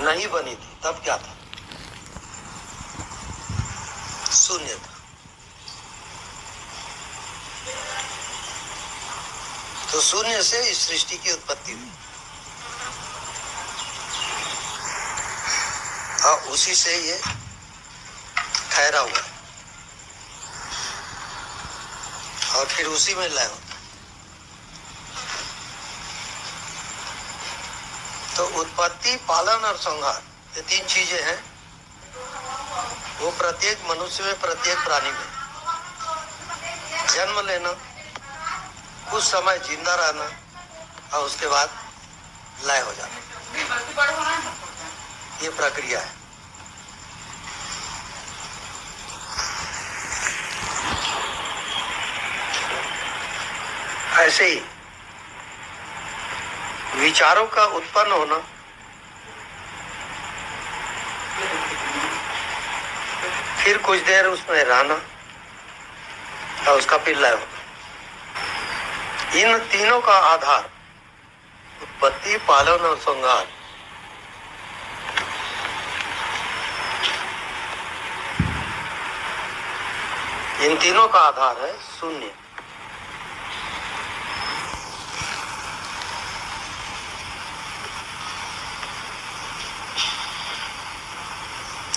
नहीं बनी थी तब क्या था? शून्य था। तो शून्य से इस सृष्टि की उत्पत्ति हुई और उसी से ये ठहरा हुआ है और फिर उसी में लय होता है। तो उत्पत्ति, पालन और संहार, ये तीन चीजें हैं। वो प्रत्येक मनुष्य में, प्रत्येक प्राणी में। जन्म लेना, कुछ समय जिंदा रहना और उसके बाद लय हो जाना, ये प्रक्रिया है। ऐसे ही विचारों का उत्पन्न होना, फिर कुछ देर उसमें रहना और उसका फिर लय होना। इन तीनों का आधार उत्पत्ति, पालन और संहार, इन तीनों का आधार है शून्य।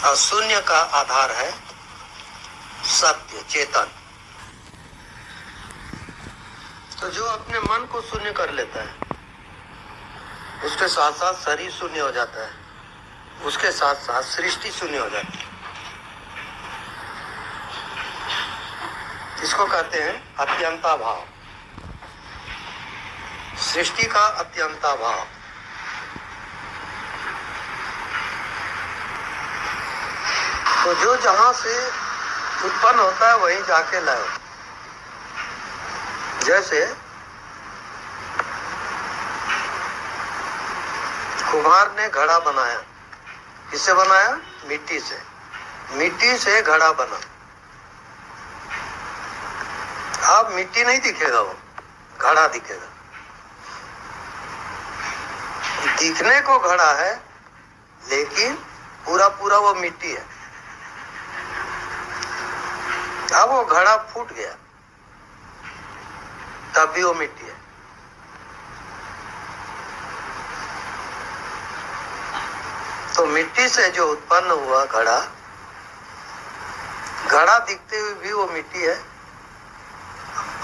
और शून्य का आधार है सत्य, चेतन। तो जो अपने मन को शून्य कर लेता है, उसके साथ साथ शरीर शून्य हो जाता है, उसके साथ साथ सृष्टि शून्य हो जाती है। इसको कहते हैं अत्यंता भाव, सृष्टि का अत्यंता भाव। तो जो जहां से उत्पन्न होता है वहीं जाके लय होता है। जैसे कुम्हार ने घड़ा बनाया, किससे बनाया? मिट्टी से। मिट्टी से घड़ा बना। अब मिट्टी नहीं दिखेगा, वो घड़ा दिखेगा। दिखने को घड़ा है लेकिन पूरा पूरा वो मिट्टी है। अब वो घड़ा फूट गया तब भी वो मिट्टी है। तो मिट्टी से जो उत्पन्न हुआ घड़ा, घड़ा दिखते हुए भी वो मिट्टी है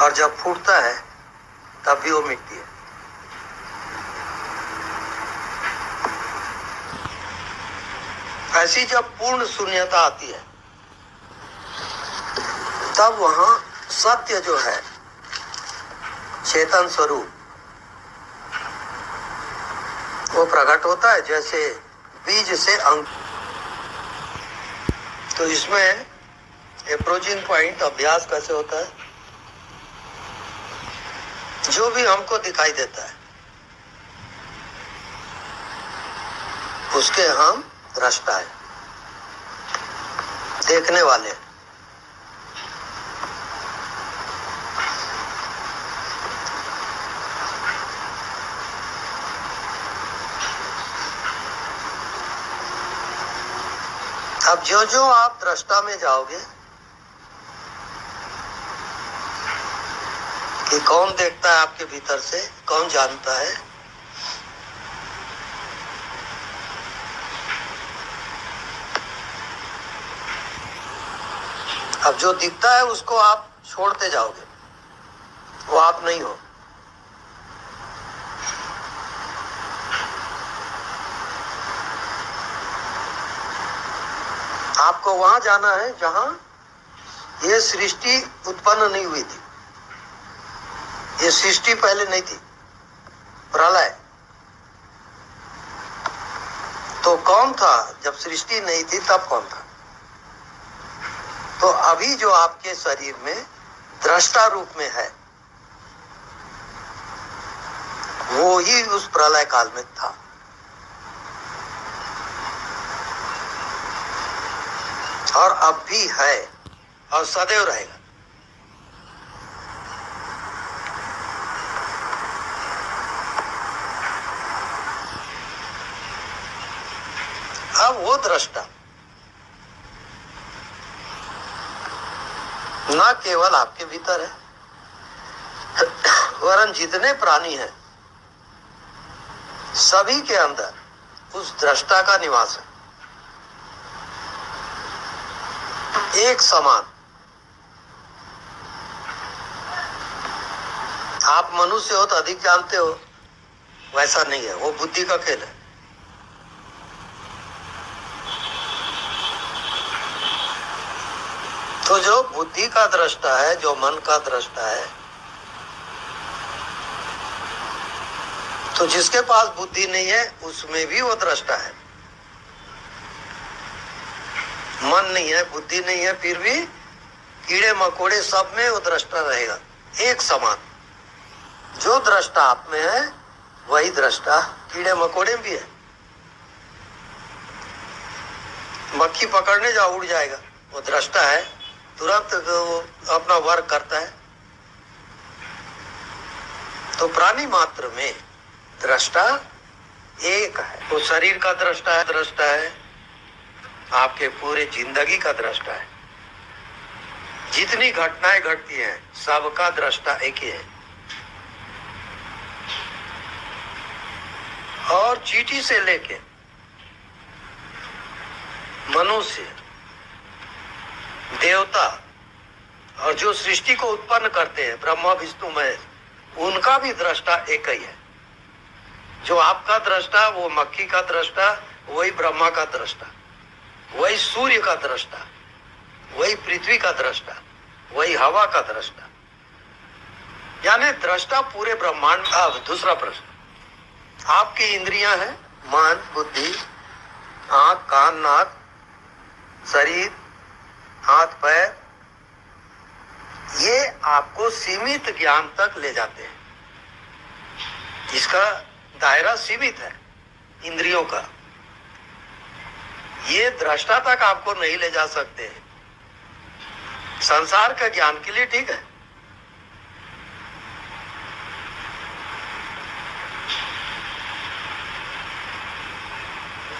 और जब फूटता है तब भी वो मिट्टी है। ऐसी जब पूर्ण शून्यता आती है तब वहां सत्य जो है, चेतन स्वरूप, वो प्रकट होता है। जैसे बीज से अंक। तो इसमें अप्रोचिंग पॉइंट अभ्यास कैसे होता है? जो भी हमको दिखाई देता है उसके हम दृष्टा है, देखने वाले। अब जो जो आप दृष्टा में जाओगे कि कौन देखता है आपके भीतर से, कौन जानता है, अब जो दिखता है उसको आप छोड़ते जाओगे, वो आप नहीं हो। आपको वहां जाना है जहां ये सृष्टि उत्पन्न नहीं हुई थी। ये सृष्टि पहले नहीं थी, प्रलय। तो कौन था जब सृष्टि नहीं थी? तब कौन था? तो अभी जो आपके शरीर में दृष्टा रूप में है वो ही उस प्रलय काल में था। और अब भी है और सदैव रहेगा। अब वो दृष्टा ना केवल आपके भीतर है, वरन जितने प्राणी हैं सभी के अंदर उस दृष्टा का निवास है, एक समान। आप मनुष्य हो तो अधिक जानते हो, वैसा नहीं है, वो बुद्धि का खेल है। तो जो बुद्धि का दृष्टा है, जो मन का दृष्टा है, तो जिसके पास बुद्धि नहीं है उसमें भी वो दृष्टा है। मन नहीं है, बुद्धि नहीं है, फिर भी कीड़े मकोड़े सब में वो दृष्टा रहेगा, एक समान। जो दृष्टा आप में है वही दृष्टा कीड़े मकोड़े भी है। मक्खी पकड़ने जाओ उड़ जाएगा, वो दृष्टा है, तुरंत वो अपना वर्क करता है। तो प्राणी मात्र में दृष्टा एक है। वो शरीर का दृष्टा है, आपके पूरे जिंदगी का दृष्टा है। जितनी घटनाएं घटती हैं सबका दृष्टा एक ही है। और चींटी से लेके मनुष्य, देवता और जो सृष्टि को उत्पन्न करते हैं ब्रह्मा विष्णु महेश, उनका भी दृष्टा एक ही है। जो आपका दृष्टा वो मक्खी का दृष्टा, वही ब्रह्मा का दृष्टा, वही सूर्य का दृष्टा, वही पृथ्वी का दृष्टा, वही हवा का दृष्टा, यानी दृष्टा पूरे ब्रह्मांड। अब दूसरा प्रश्न, आपकी इंद्रियां हैं मन, बुद्धि, आंख, कान, नाक, शरीर, हाथ, पैर, ये आपको सीमित ज्ञान तक ले जाते हैं। इसका दायरा सीमित है इंद्रियों का, ये दृष्टा तक आपको नहीं ले जा सकते। संसार का ज्ञान के लिए ठीक है,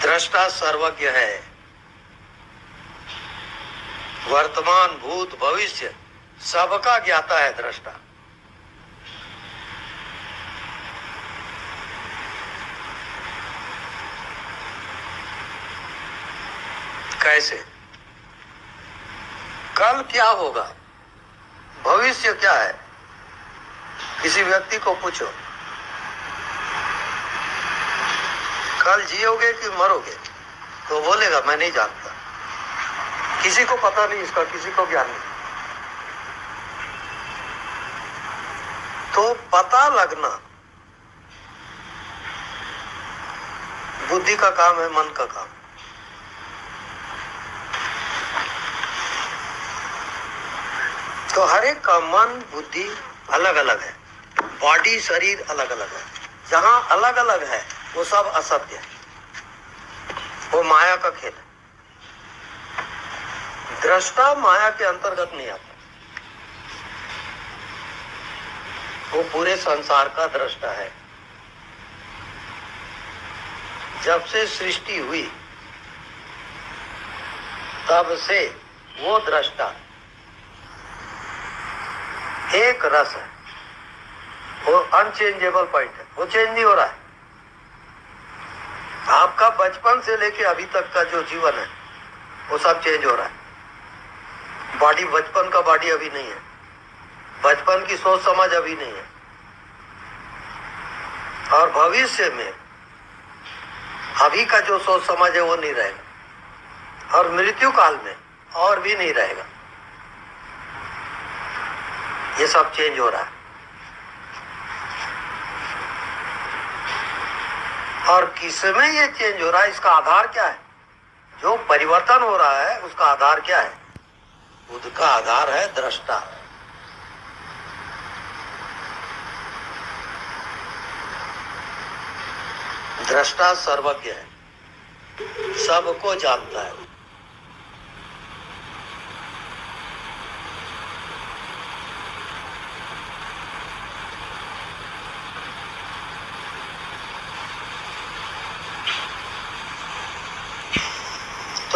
दृष्टा सर्वज्ञ है, वर्तमान भूत भविष्य सबका ज्ञाता है दृष्टा। कैसे? कल क्या होगा, भविष्य क्या है, किसी व्यक्ति को पूछो कल जियोगे कि मरोगे, तो बोलेगा मैं नहीं जानता। किसी को पता नहीं इसका, किसी को ज्ञान नहीं। तो पता लगना बुद्धि का काम है, मन का काम। तो हर एक का मन बुद्धि अलग अलग है, बॉडी शरीर अलग अलग है। जहां अलग अलग है वो सब असत्य है, वो माया का खेल है। दृष्टा माया के अंतर्गत नहीं आता, वो पूरे संसार का दृष्टा है। जब से सृष्टि हुई तब से वो दृष्टा एक रस है, वो अनचेंजेबल पॉइंट है, वो चेंज नहीं हो रहा है। आपका बचपन से लेके अभी तक का जो जीवन है वो सब चेंज हो रहा है। बॉडी बचपन का बॉडी अभी नहीं है, बचपन की सोच समझ अभी नहीं है, और भविष्य में अभी का जो सोच समझ है वो नहीं रहेगा, और मृत्यु काल में और भी नहीं रहेगा। ये सब चेंज हो रहा है। और किसमें ये चेंज हो रहा है, इसका आधार क्या है? जो परिवर्तन हो रहा है उसका आधार क्या है? उसका आधार है दृष्टा। दृष्टा सर्वज्ञ है, सबको जानता है।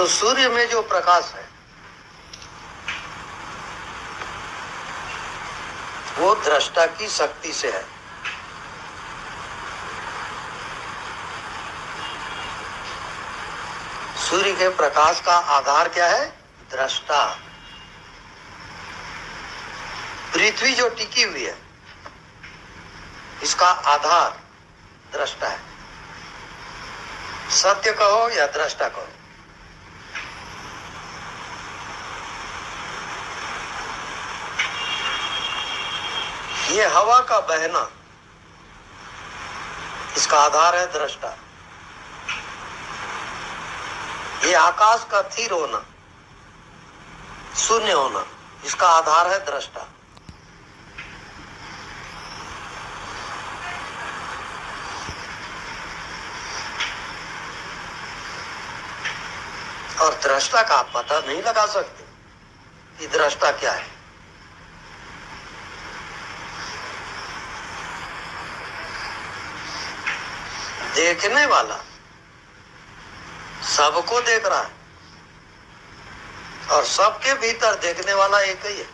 तो सूर्य में जो प्रकाश है वो दृष्टा की शक्ति से है। सूर्य के प्रकाश का आधार क्या है? दृष्टा। पृथ्वी जो टिकी हुई है इसका आधार दृष्टा है। सत्य कहो या दृष्टा कहो, ये हवा का बहना इसका आधार है दृष्टा। ये आकाश का स्थिर होना, शून्य होना, इसका आधार है दृष्टा। और दृष्टा का आप पता नहीं लगा सकते कि दृष्टा क्या है। देखने वाला सबको देख रहा है और सबके भीतर देखने वाला एक ही है।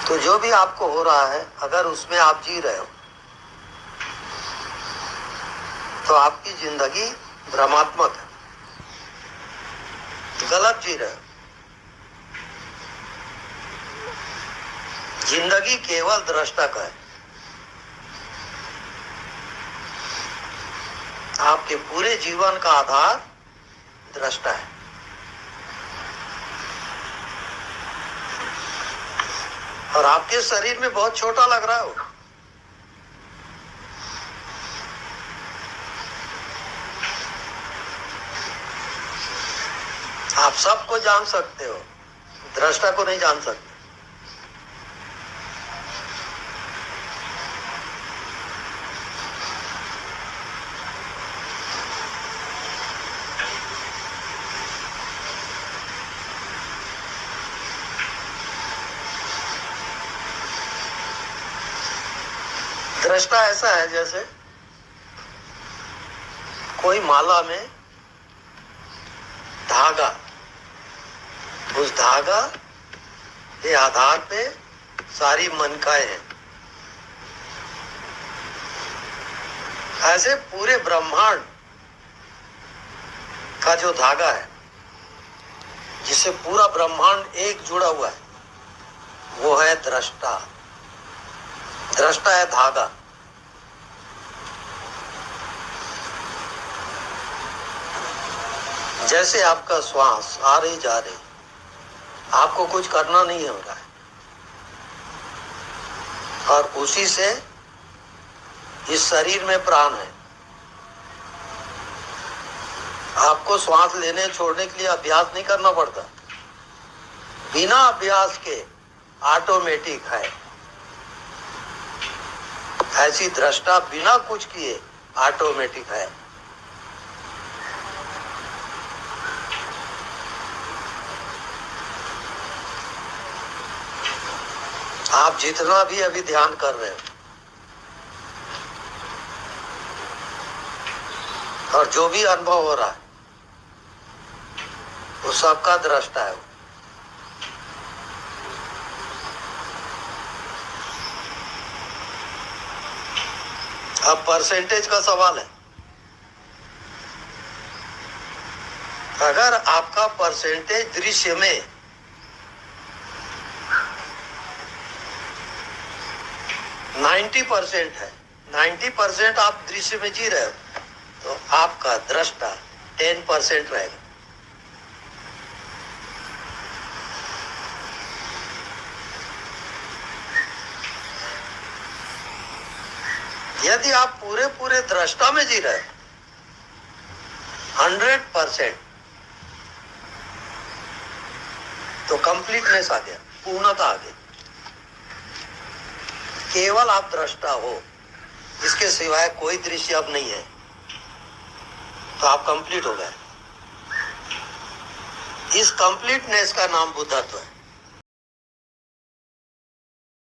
तो जो भी आपको हो रहा है, अगर उसमें आप जी रहे हो तो आपकी जिंदगी भ्रमात्मक है, गलत जी रहे हो। जिंदगी केवल दृष्टा का है। आपके पूरे जीवन का आधार दृष्टा है। और आपके शरीर में बहुत छोटा लग रहा हो, आप सबको जान सकते हो, दृष्टा को नहीं जान सकते। दृष्टा ऐसा है जैसे कोई माला में धागा, उस धागा के आधार पे सारी मनकाएं हैं। ऐसे पूरे ब्रह्मांड का जो धागा है, जिससे पूरा ब्रह्मांड एक जुड़ा हुआ है, वो है दृष्टा। दृष्टा है धागा। जैसे आपका श्वास आ रही जा रही, आपको कुछ करना नहीं हो रहा है, और उसी से इस शरीर में प्राण है। आपको श्वास लेने छोड़ने के लिए अभ्यास नहीं करना पड़ता, बिना अभ्यास के ऑटोमेटिक है। ऐसी दृष्टा बिना कुछ किए ऑटोमेटिक है। आप जितना भी अभी ध्यान कर रहे हो और जो भी अनुभव हो रहा है, वो सबका दृष्टा है। अब परसेंटेज का सवाल है। अगर आपका परसेंटेज दृश्य में 90% है, 90% आप दृश्य में जी रहे हो, तो आपका दृष्टा 10% रहेगा। यदि आप पूरे पूरे दृष्टा में जी रहे 100%, तो कंप्लीटनेस आ गया, पूर्णता आ गई। केवल आप दृष्टा हो, इसके सिवाय कोई दृश्य अब नहीं है, तो आप कंप्लीट हो गए। इस कंप्लीटनेस का नाम बुद्धत्व है।